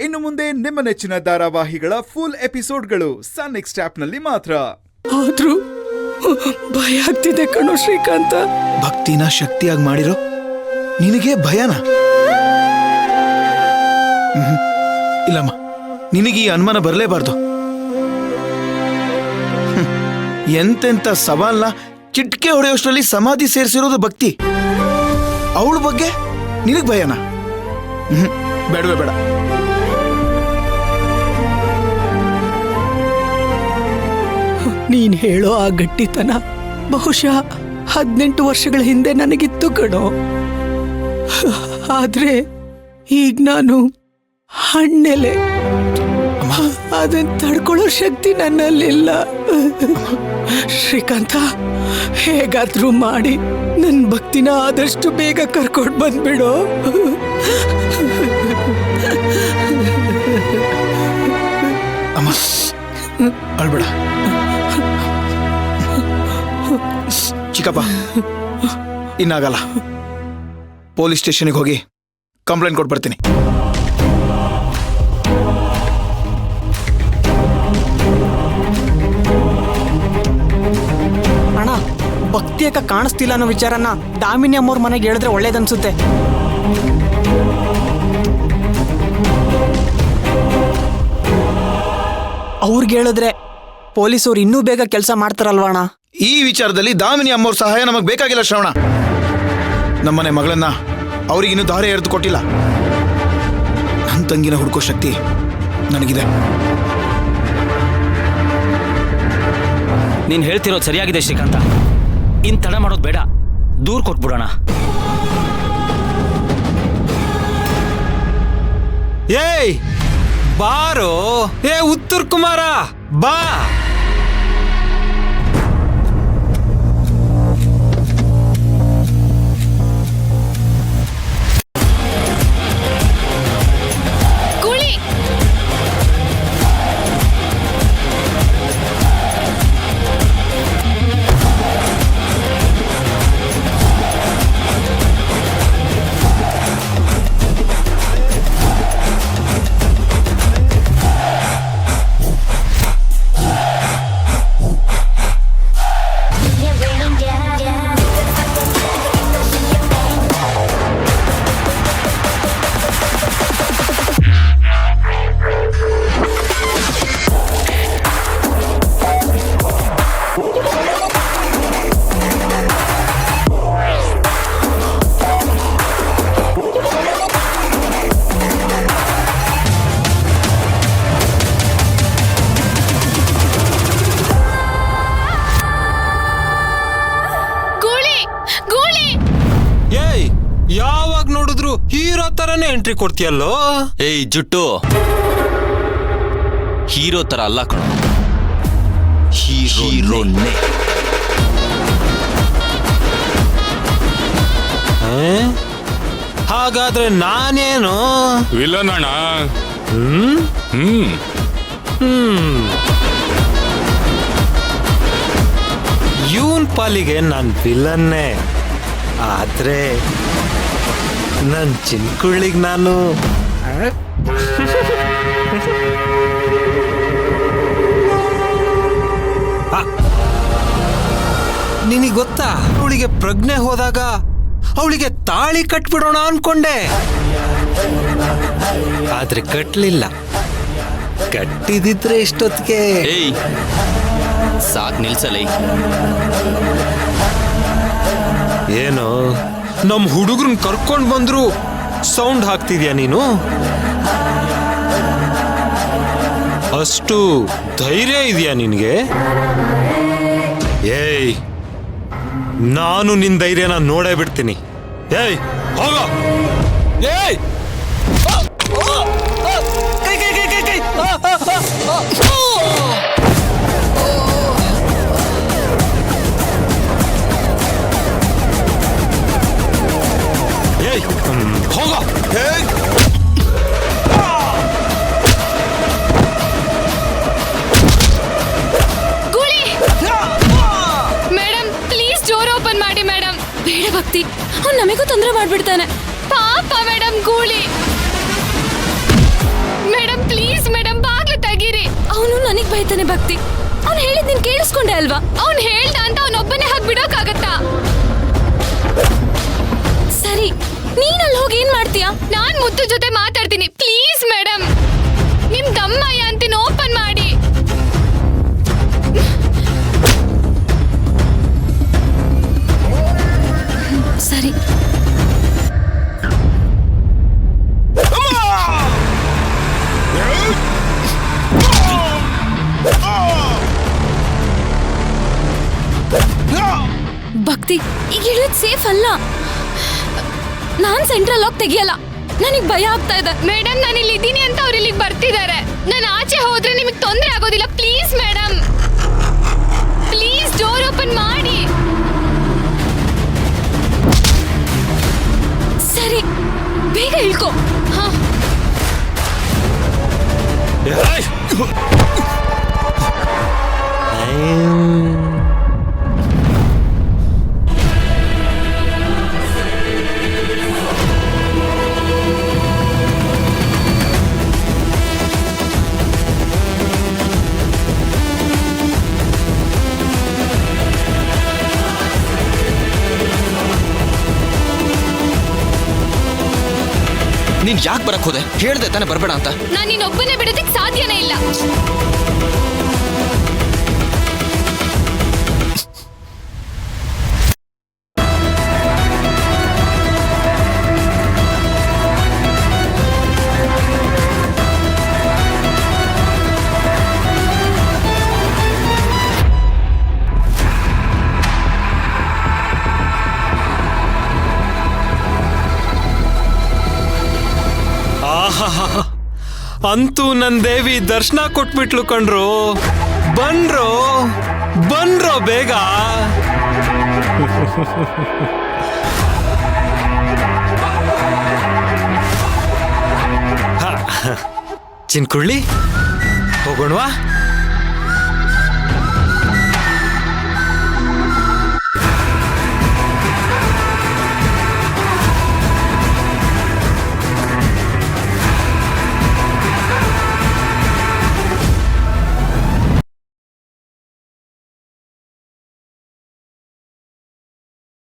ಇನ್ನು ಮುಂದೆ ನಿಮ್ಮ ನೆಚ್ಚಿನ ಧಾರಾವಾಹಿಗಳ ಫುಲ್ ಎಪಿಸೋಡ್ಗಳು ಸನ್ ನೆಕ್ಸ್ಟ್ ಆಪ್ನಲ್ಲಿ ಮಾತ್ರ. ಆದ್ರೂ ಭಯ ಆಗ್ತಿದೆ ಕಣೋ ಶ್ರೀಕಾಂತ. ಭಕ್ತಿನ ಶಕ್ತಿಯಾಗಿ ಮಾಡಿರೋ ನಿನಗೆ ಭಯನಾ? ಇಲ್ಲಮ್ಮ, ನಿನಗೆ ಈ ಅನುಮಾನ ಬರಲೇಬಾರ್ದು. ಎಂತೆಂತ ಸವಾಲ್ನ ಚಿಟ್ಕೆ ಹೊಡೆಯೋಷ್ಟರಲ್ಲಿ ಸಮಾಧಿ ಸೇರಿಸಿರೋದು ಭಕ್ತಿ. ಅವಳ ಬಗ್ಗೆ ನಿನಗೆ ಭಯನಾ? ಬೇಡವೇ ಬೇಡ. ನೀನ್ ಹೇಳೋ ಆ ಗಟ್ಟಿತನ ಬಹುಶಃ 18 ವರ್ಷಗಳ ಹಿಂದೆ ನನಗಿತ್ತು ಕಣೋ. ಆದ್ರೆ ಈಗ ನಾನು ಹಣ್ಣೆಲೆ, ಅದನ್ನ ತಡ್ಕೊಳ್ಳೋ ಶಕ್ತಿ ನನ್ನಲ್ಲಿಲ್ಲ. ಶ್ರೀಕಾಂತ, ಹೇಗಾದ್ರೂ ಮಾಡಿ ನನ್ನ ಭಕ್ತಿನ ಆದಷ್ಟು ಬೇಗ ಕರ್ಕೊಂಡು ಬಂದ್ಬಿಡು. ಅಮ್ಮ, ಅಳ್ಬೇಡ. ಚಿಕ್ಕಪ್ಪ, ಇನ್ನಾಗಲ್ಲ. ಪೊಲೀಸ್ ಸ್ಟೇಷನ್ಗೆ ಹೋಗಿ ಕಂಪ್ಲೇಂಟ್ ಕೊಟ್ಟು ಬರ್ತೀನಿ. ಅಣ್ಣ, ಭಕ್ತಿಯಕ್ಕ ಕಾಣಿಸ್ತಿಲ್ಲ ಅನ್ನೋ ವಿಚಾರನ ದಾಮಿನಿ ಅಮ್ಮವ್ರ ಮನೆಗೆ ಹೇಳಿದ್ರೆ ಒಳ್ಳೇದನ್ಸುತ್ತೆ. ಅವ್ರಿಗೆ ಹೇಳಿದ್ರೆ ಪೊಲೀಸವ್ರು ಇನ್ನೂ ಬೇಗ ಕೆಲಸ ಮಾಡ್ತಾರಲ್ವಣ್ಣ. ಈ ವಿಚಾರದಲ್ಲಿ ದಾಮಿನಿ ಅಮ್ಮವ್ರ ಸಹಾಯ ನಮಗೆ ಬೇಕಾಗಿಲ್ಲ ಶ್ರವಣ. ನಮ್ಮನೆ ಮಗಳನ್ನ ಅವ್ರಿಗಿನ್ನೂ ದಾರಿ ಎರೆದು ಕೊಟ್ಟಿಲ್ಲ. ನನ್ನ ತಂಗಿನ ಹುಡುಕೋ ಶಕ್ತಿ ನನಗಿದೆ. ನೀನ್ ಹೇಳ್ತಿರೋದು ಸರಿಯಾಗಿದೆ ಶ್ರೀಕಾಂತ. ಇನ್ ತಡ ಮಾಡೋದು ಬೇಡ, ದೂರ್ ಕೊಟ್ಬಿಡೋಣ. ಏಯ್ ಬಾರೋ, ಏ ಉತ್ತರ್ ಕುಮಾರ ಬಾ. ಯಾವಾಗ ನೋಡಿದ್ರು ಹೀರೋ ತರನೇ ಎಂಟ್ರಿ ಕೊಡ್ತೀಯಲ್ಲೋ. ಏಯ್ ಜುಟ್ಟು, ಹೀರೋ ತರ ಅಲ್ಲ ಕಣ, ಹೀರೋನೇ. ಹಾಗಾದ್ರೆ ನಾನೇನು ವಿಲನ್ ಅಣ್ಣ? ಇವನ್ ಪಾಲಿಗೆ ನಾನ್ ವಿಲನ್ನೇ. ಆದ್ರೆ ನನ್ ಚಿನ್ಕುಳ್ಳಿಗ್ ನಾನು ನಿನಗೆ ಗೊತ್ತಾ, ಅವಳಿಗೆ ಪ್ರಜ್ಞೆ ಹೋದಾಗ ಅವಳಿಗೆ ತಾಳಿ ಕಟ್ಬಿಡೋಣ ಅನ್ಕೊಂಡೆ. ಆದ್ರೆ ಕಟ್ಲಿಲ್ಲ. ಕಟ್ಟಿದಿದ್ರೆ ಇಷ್ಟೊತ್ತಿಗೆ. ಏಯ್ ಸಾಕ್ ನಿಲ್ಸಲೈ. ಏನು ನಮ್ ಹುಡುಗರನ್ನ ಕರ್ಕೊಂಡ್ ಬಂದ್ರು ಸೌಂಡ್ ಹಾಕ್ತಿದ್ಯಾ ನೀನು? ಅಷ್ಟು ಧೈರ್ಯ ಇದೆಯಾ ನಿನ್ಗೆ? ಏಯ್, ನಾನು ನಿನ್ ಧೈರ್ಯನ ನೋಡೇ ಬಿಡ್ತೀನಿ. ಏಯ್ ಹೋಗ. ಏಯ್ ಹೋಗ. ಮೇಡಮ್ ಪ್ಲೀಸ್ ಡೋರ್ ಓಪನ್ ಮಾಡಿ ಮೇಡಮ್. ಬೇಡ ಭಕ್ತಿ, ಅವ್ನು ನಮಗೂ ತೊಂದರೆ ಮಾಡ್ಬಿಡ್ತಾನೆ. ಪಾಪ ಮೇಡಮ್, ಗೂಳಿ ಇದ್ದಾನೆ ಭಕ್ತಿ. ಅವ್ನು ಹೇಳಿದ್ ನೀನ್ ಕೇಳಿಸ್ಕೊಂಡೆ ಅಲ್ವಾ? ಅವ್ನು ಹೇಳ್ದ ಅಂತ ಅವನೊಬ್ಬನೇ ಹಾಗೆ ಬಿಡೋಕ್ಕಾಗತ್ತಾ? ಸರಿ, ನೀನಲ್ಲಿ ಹೋಗಿ ಏನ್ ಮಾಡ್ತೀಯಾ? ನಾನ್ ಮುದ್ದು ಜೊತೆ ಮಾತಾಡ್ತೀನಿ. ಪ್ಲೀಸ್ ಮೇಡಮ್, ನಿಮ್ ದಮ್ಮಯ್ಯ ಅಂತೀನಿ, ಓಪನ್ ಮಾಡಿ. ಸರಿ. ಭಕ್ತಿ, ಈಗ ಇಳಿಯೋದು ಸೇಫ್ ಅಲ್ಲ. ನಾನ್ ಸೆಂಟ್ರಲ್ ಲಾಕ್ ತೆಗಿಯಲ್ಲ. ನನಗ್ ಭಯ ಆಗ್ತಾ ಇದೆ. ಮೇಡಮ್, ನಾನು ಇಲ್ಲಿ ಇದ್ದೀನಿ ಅಂತ ಅವ್ರು ಇಲ್ಲಿಗೆ ಬರ್ತಿದ್ದಾರೆ. ನಾನು ಆಚೆ ಹೋದ್ರೆ ನಿಮಗೆ ತೊಂದರೆ ಆಗೋದಿಲ್ಲ. Please madam, please door open ಮಾಡಿ. ಸರಿ, ಬೇಗ ಇಳ್ಕೋ. ಹಾ. ನೀನ್ ಯಾಕೆ ಬರಕ್ ಹೋದೆ? ಹೇಳ್ದೆ ತಾನೆ ಬರ್ಬೇಡ ಅಂತ. ನಾನು ನೀನೊಬ್ಬನೇ ಬಿಡೋದಕ್ಕೆ ಸಾಧ್ಯನೇ ಇಲ್ಲ. ಅಂತೂ ನನ್ ದೇವಿ ದರ್ಶನ ಕೊಟ್ಬಿಟ್ಲು ಕಣ್ರು. ಬನ್ರೋ ಬನ್ರೋ ಬೇಗ. ಚಿನ್ಕುಳ್ಳಿ, ಹೋಗೋಣವಾ?